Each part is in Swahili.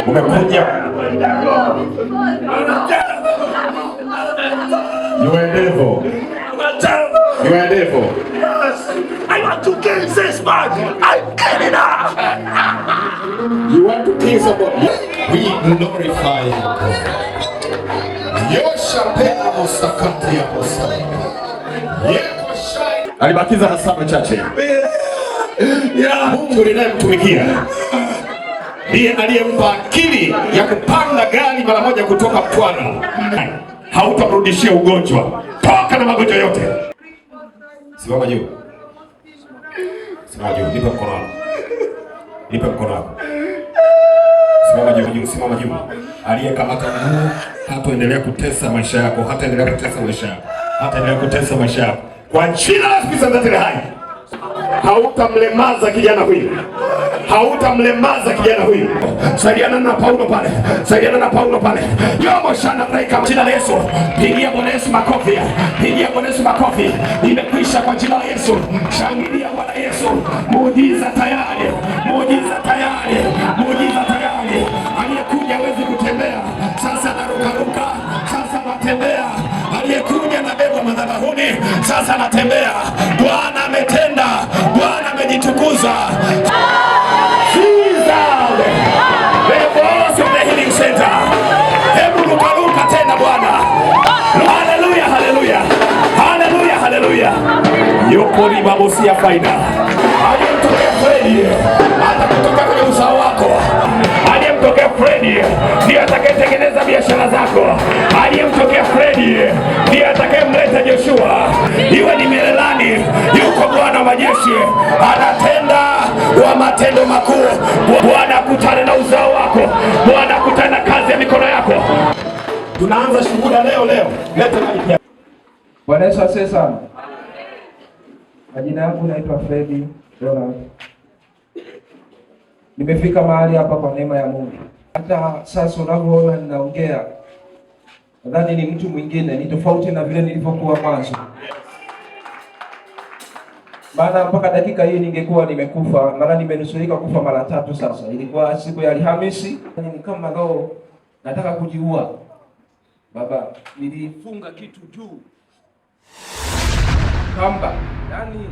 Umekuja. You are devil. You are devil. I want to kill this man. I'm killing her. You want to kill somebody. We glorify you. Yoshapena mustakati ya musa. Alibakiza na saba chache. Mungu ninayemtumikia ndiye aliyempa akili ya kupanda gari mara moja kutoka Mtwara. Hautamrudishia ugonjwa. Toka na magonjwa yote. Simama juu. Simama juu. Nipe mkono wako. Nipe mkono wako. Simama juu. Simama juu. Aliyekamata nguo hataendelea kutesa maisha yako. Hataendelea kutesa maisha yako. Hataendelea kutesa maisha yako. Kwa jina la Yesu Kristo hai. Hautamlemaza kijana huyu. Hautamlemaza kijana huyu. Saidiana na Paulo pale. Saidiana na Paulo pale. Yomo shana breaka jina la Yesu. Pigia Bwana Yesu makofi. Pigia Bwana Yesu makofi. Nimekwisha kwa jina la Yesu. Shangilia Bwana Yesu. Muujiza tayari. Muujiza tayari. Muujiza tayari. Aliyekuja hawezi kutembea. Sasa anaruka. Sasa anatembea. Aliyekuja na beba madhabahuni. Sasa anatembea. Bwana ametenda. Bwana amejitukuza. Yuko ni babosi ya faida. Aliyemtokea Fredi atakutoka kwenye uzao wako. Aliyemtokea Fredi ndiye atakayetengeneza biashara zako. Aliyemtokea Fredi ndiye atakayemleta Joshua. Iwe ni Merelani, yuko Bwana wa majeshi. Anatenda wa matendo makuu. Bwana akutane na uzao wako. Bwana akutane na kazi ya mikono yako. Tunaanza shuhuda leo. Leta maji. Bwana Yesu asifiwe sana. Majina yangu naitwa Fredi Donald. Nimefika mahali hapa kwa neema ya Mungu. Hata sasa unavyoona ninaongea, nadhani ni mtu mwingine, ni tofauti na vile nilivyokuwa mwanzo. Maana mpaka dakika hii ningekuwa nimekufa, maana nimenusurika kufa mara 3 sasa. Ilikuwa siku ya Alhamisi, ni kama leo nataka kujiua. Baba, nilifunga kitu juu kamba, yani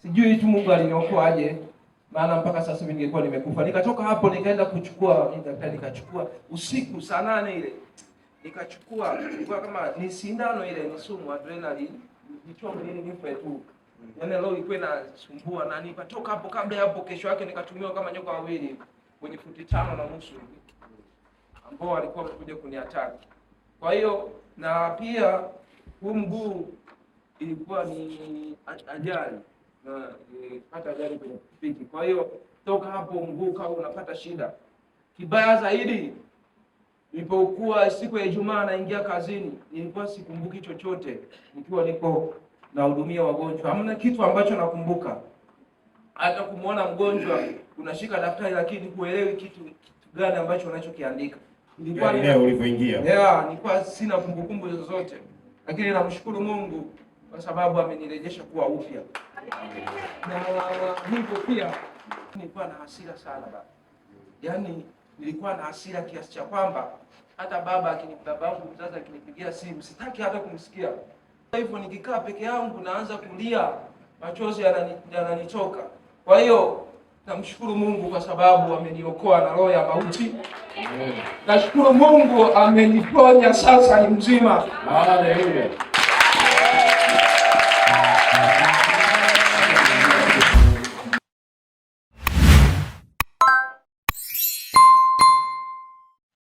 sijui tu Mungu aliniokoaje, maana mpaka sasa mimi ningekuwa nimekufa. Nikatoka hapo nikaenda kuchukua, daktari nikachukua usiku saa 8 ile. Nikachukua kama ni sindano ile, ni sumu adrenaline, nichome nini nife tu. Yaani leo ilikuwa inasumbua na nikatoka hapo. Kabla hapo kesho yake nikatumiwa kama nyoka wawili kwenye futi 5.5 ambao walikuwa wamekuja kuniataki. Kwa hiyo na pia huu mguu ilikuwa ni ajali na nilipata ajali kwenye pikipiki. Kwa hiyo toka hapo mguu kama unapata shida. Kibaya zaidi, nilipokuwa siku ya Ijumaa naingia kazini, nilikuwa sikumbuki chochote nikiwa niko nahudumia wagonjwa. Hamna kitu ambacho nakumbuka. Hata kumuona mgonjwa unashika daftari lakini huelewi kitu gani ambacho unachokiandika. Nilikuwa leo ulipoingia. Nilikuwa sina kumbukumbu zozote. Lakini namshukuru Mungu kwa sababu amenirejesha kuwa upya. Na hivyo pia nilikuwa na hasira sana baba. Yaani nilikuwa na hasira kiasi cha kwamba hata babangu mzazi akinipigia simu sitaki hata kumsikia. Hivyo nikikaa peke yangu naanza kulia, machozi yananitoka. Kwa hiyo namshukuru Mungu kwa sababu ameniokoa na roho ya mauti. Nashukuru Mungu ameniponya, sasa ni mzima. Haleluya.